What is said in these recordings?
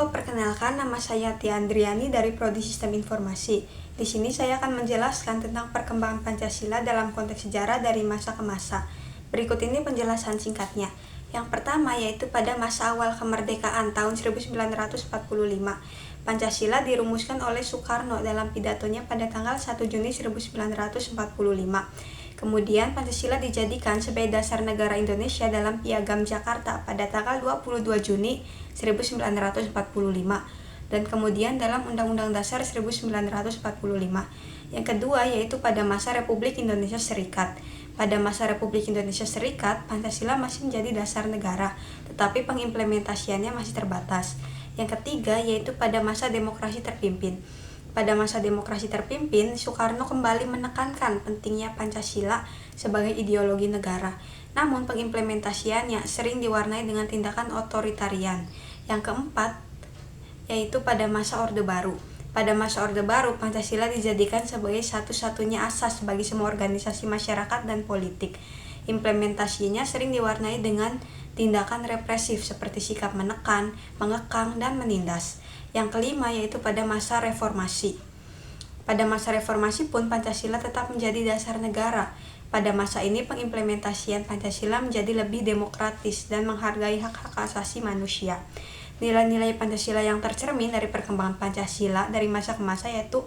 Halo, perkenalkan nama saya Tia Andriani dari Prodi Sistem Informasi. Di sini saya akan menjelaskan tentang perkembangan Pancasila dalam konteks sejarah dari masa ke masa. Berikut ini penjelasan singkatnya. Yang pertama yaitu pada masa awal kemerdekaan tahun 1945. Pancasila dirumuskan oleh Soekarno dalam pidatonya pada tanggal 1 Juni 1945. Kemudian Pancasila dijadikan sebagai dasar negara Indonesia dalam Piagam Jakarta pada tanggal 22 Juni 1945 dan kemudian dalam Undang-Undang Dasar 1945. Yang kedua yaitu pada masa Republik Indonesia Serikat. Pada masa Republik Indonesia Serikat, Pancasila masih menjadi dasar negara, tetapi pengimplementasiannya masih terbatas. Yang ketiga yaitu pada masa demokrasi terpimpin. Pada masa demokrasi terpimpin, Soekarno kembali menekankan pentingnya Pancasila sebagai ideologi negara. Namun pengimplementasiannya sering diwarnai dengan tindakan otoritarian. Yang keempat, yaitu pada masa Orde Baru. Pada masa Orde Baru, Pancasila dijadikan sebagai satu-satunya asas bagi semua organisasi masyarakat dan politik. Implementasinya sering diwarnai dengan tindakan represif seperti sikap menekan, mengekang, dan menindas. Yang kelima yaitu pada masa reformasi. Pada masa reformasi pun Pancasila tetap menjadi dasar negara. Pada masa ini pengimplementasian Pancasila menjadi lebih demokratis dan menghargai hak-hak asasi manusia. Nilai-nilai Pancasila yang tercermin dari perkembangan Pancasila dari masa ke masa yaitu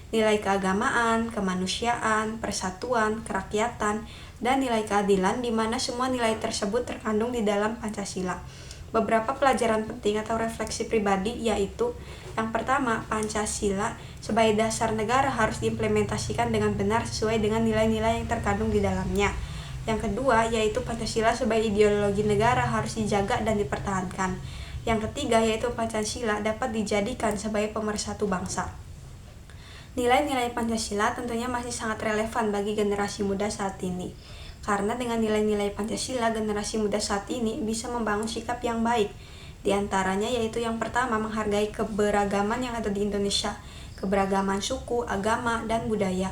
nilai keagamaan, kemanusiaan, persatuan, kerakyatan, dan nilai keadilan, di mana semua nilai tersebut terkandung di dalam Pancasila. Beberapa pelajaran penting atau refleksi pribadi yaitu yang pertama, Pancasila sebagai dasar negara harus diimplementasikan dengan benar sesuai dengan nilai-nilai yang terkandung di dalamnya. Yang kedua yaitu Pancasila sebagai ideologi negara harus dijaga dan dipertahankan. Yang ketiga yaitu Pancasila dapat dijadikan sebagai pemersatu bangsa. Nilai-nilai Pancasila tentunya masih sangat relevan bagi generasi muda saat ini. Karena dengan nilai-nilai Pancasila, generasi muda saat ini bisa membangun sikap yang baik. Di antaranya yaitu yang pertama, menghargai keberagaman yang ada di Indonesia, keberagaman suku, agama, dan budaya.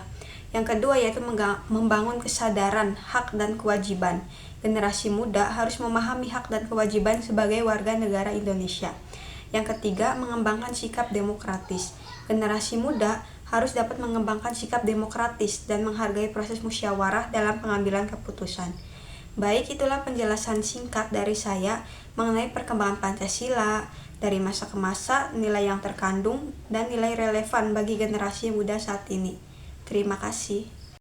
Yang kedua yaitu membangun kesadaran hak dan kewajiban. Generasi muda harus memahami hak dan kewajiban sebagai warga negara Indonesia. Yang ketiga, mengembangkan sikap demokratis. Generasi muda harus dapat mengembangkan sikap demokratis dan menghargai proses musyawarah dalam pengambilan keputusan. Baik, itulah penjelasan singkat dari saya mengenai perkembangan Pancasila dari masa ke masa, nilai yang terkandung, dan nilai relevan bagi generasi muda saat ini. Terima kasih.